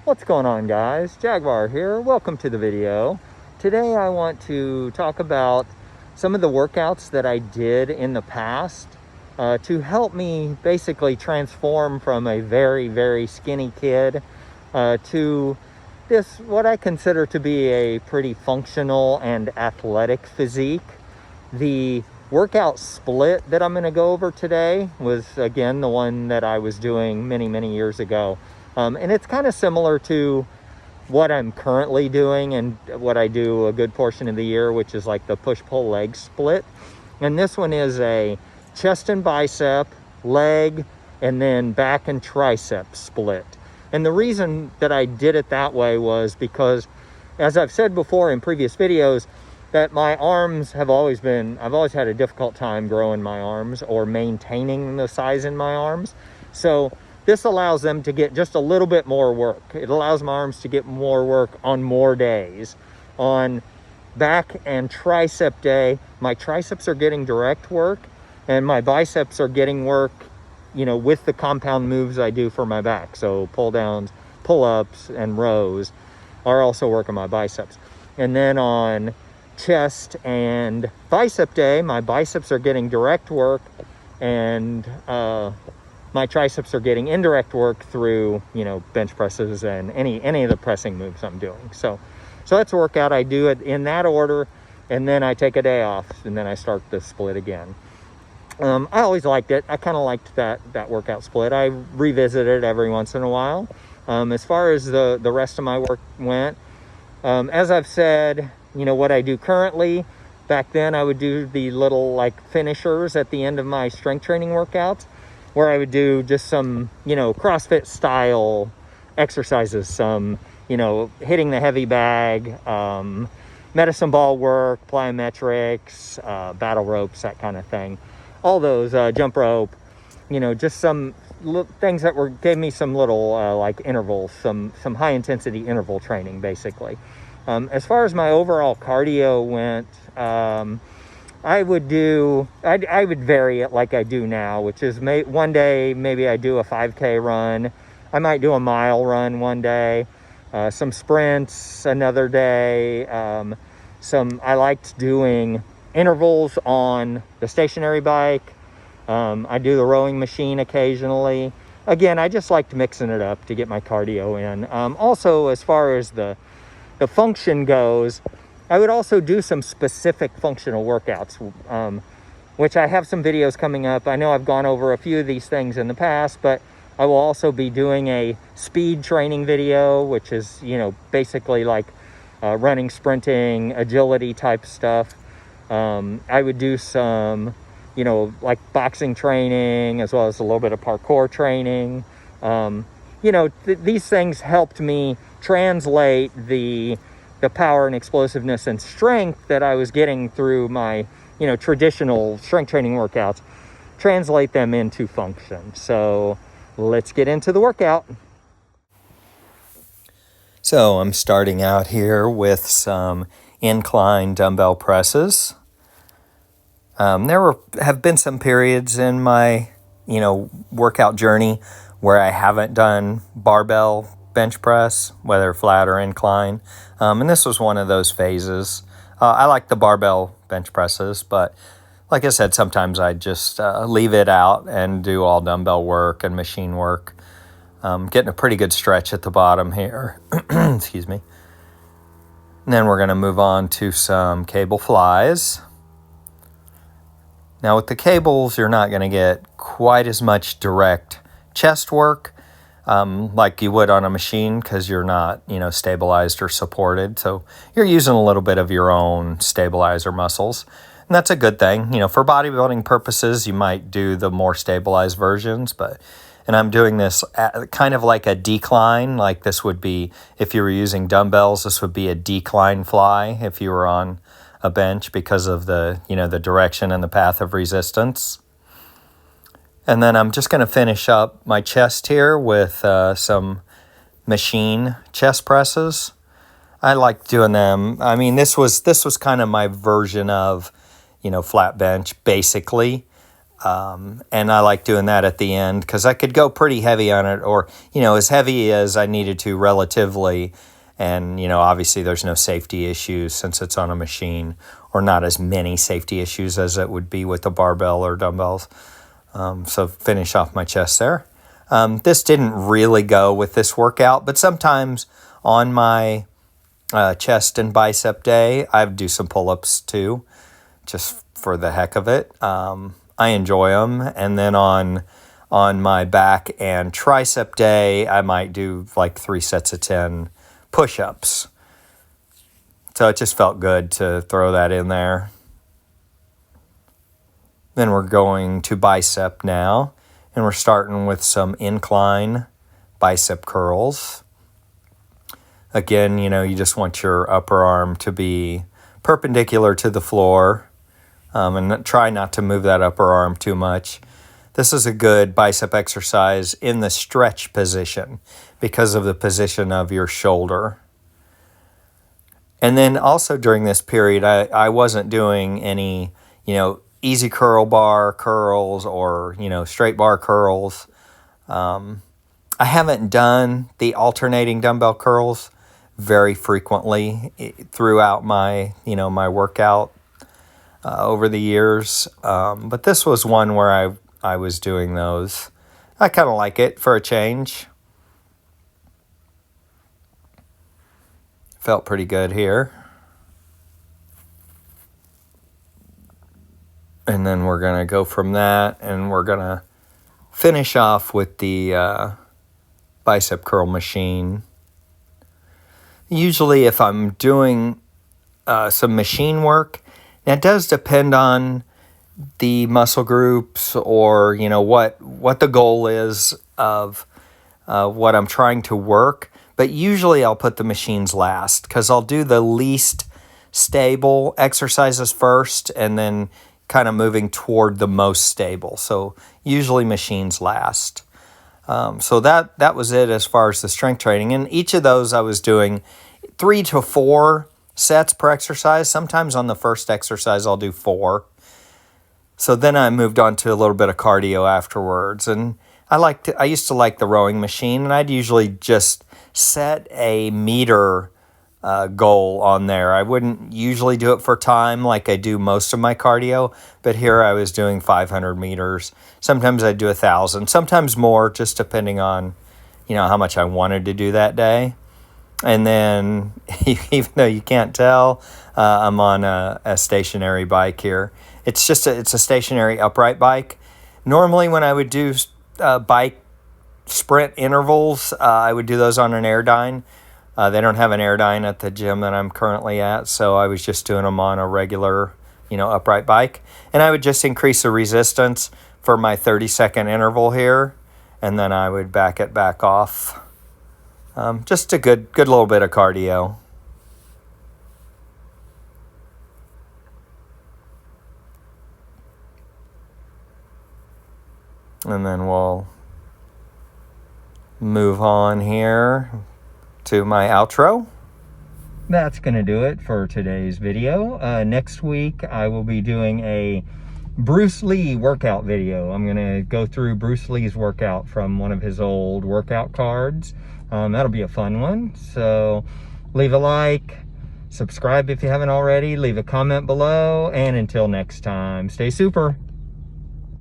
What's going on, guys? Jaguar here. Welcome to the video. Today I want to talk about some of the workouts that I did in the past to help me basically transform from a very, very skinny kid to this, what I consider to be a pretty functional and athletic physique. The workout split that I'm going to go over today was, again, the one that I was doing many, many years ago. And it's kind of similar to what I'm currently doing and what I do a good portion of the year, which is like the push-pull leg split. And this one is a chest and bicep, leg, and then back and tricep split. And the reason that I did it that way was because, as I've said before in previous videos, that my arms have always been, I've always had a difficult time growing my arms or maintaining the size in my arms. So this allows them to get just a little bit more work. It allows my arms to get more work on more days. On back and tricep day, my triceps are getting direct work and my biceps are getting work, you know, with the compound moves I do for my back. So pull downs, pull ups, and rows are also working my biceps. And then on chest and bicep day, my biceps are getting direct work and my triceps are getting indirect work through, you know, bench presses and any of the pressing moves I'm doing. So that's a workout. I do it in that order, and then I take a day off, and then I start the split again. I always liked it. I kind of liked that workout split. I revisit it every once in a while. As far as the rest of my work went, as I've said, you know, what I do currently, back then I would do the little like finishers at the end of my strength training workouts, where I would do just some, you know, CrossFit style exercises, some, you know, hitting the heavy bag, medicine ball work, plyometrics, battle ropes, that kind of thing. All those, jump rope, you know, just some things that gave me some little like intervals, some high intensity interval training, basically. As far as my overall cardio went, I would vary it like I do now, which is one day maybe I do a 5K run. I might do a mile run one day, some sprints another day. I liked doing intervals on the stationary bike. I do the rowing machine occasionally. Again, I just liked mixing it up to get my cardio in. Also, as far as the function goes, I would also do some specific functional workouts, which I have some videos coming up. I know I've gone over a few of these things in the past, but I will also be doing a speed training video, which is, you know, basically like running, sprinting, agility type stuff. I would do some, you know, like boxing training, as well as a little bit of parkour training. You know, these things helped me translate the power and explosiveness and strength that I was getting through my, you know, traditional strength training workouts, translate them into function. So let's get into the workout. So I'm starting out here with some incline dumbbell presses. There have been some periods in my, you know, workout journey where I haven't done barbell bench press, whether flat or incline. And this was one of those phases. I like the barbell bench presses, but like I said, sometimes I just leave it out and do all dumbbell work and machine work. Getting a pretty good stretch at the bottom here. Excuse me. And then we're going to move on to some cable flies. Now with the cables, you're not going to get quite as much direct chest work like you would on a machine, because you're not, you know, stabilized or supported. So you're using a little bit of your own stabilizer muscles. And that's a good thing. You know, for bodybuilding purposes, you might do the more stabilized versions, and I'm doing this at kind of like a decline. Like this would be, if you were using dumbbells, this would be a decline fly if you were on a bench, because of the, you know, the direction and the path of resistance. And then I'm just going to finish up my chest here with some machine chest presses. I like doing them. I mean, this was kind of my version of, you know, flat bench, basically. And I like doing that at the end because I could go pretty heavy on it, or, as heavy as I needed to relatively. And, obviously there's no safety issues since it's on a machine, or not as many safety issues as it would be with the barbell or dumbbells. So finish off my chest there. This didn't really go with this workout, but sometimes on my chest and bicep day, I do some pull-ups too, just for the heck of it. I enjoy them. And then on my back and tricep day, I might do like 3 sets of 10 push-ups. So it just felt good to throw that in there. Then we're going to bicep now, and we're starting with some incline bicep curls. Again, you just want your upper arm to be perpendicular to the floor, and try not to move that upper arm too much. This is a good bicep exercise in the stretch position because of the position of your shoulder. And then also during this period, I wasn't doing any, easy curl bar curls or, straight bar curls. I haven't done the alternating dumbbell curls very frequently throughout my, my workout over the years. But this was one where I was doing those. I kind of like it for a change. Felt pretty good here. And then we're going to go from that, and we're going to finish off with the bicep curl machine. Usually if I'm doing some machine work, now it does depend on the muscle groups or, what the goal is of what I'm trying to work. But usually I'll put the machines last because I'll do the least stable exercises first and then kind of moving toward the most stable. So usually machines last. So that was it as far as the strength training. And each of those I was doing 3 to 4 sets per exercise. Sometimes on the first exercise I'll do 4. So then I moved on to a little bit of cardio afterwards. And I used to like the rowing machine, and I'd usually just set a meter goal on there. I wouldn't usually do it for time like I do most of my cardio, but here I was doing 500 meters. Sometimes I'd do 1,000, sometimes more, just depending on, how much I wanted to do that day. And then, even though you can't tell, I'm on a stationary bike here. It's a stationary upright bike. Normally when I would do bike sprint intervals, I would do those on an Airdyne. They don't have an Airdyne at the gym that I'm currently at, so I was just doing them on a regular, upright bike. And I would just increase the resistance for my 30-second interval here, and then I would back it back off. Just a good little bit of cardio. And then we'll move on here to my outro. That's going to do it for today's video. Next week, I will be doing a Bruce Lee workout video. I'm going to go through Bruce Lee's workout from one of his old workout cards. That'll be a fun one. So leave a like, subscribe if you haven't already, leave a comment below, and until next time, stay super.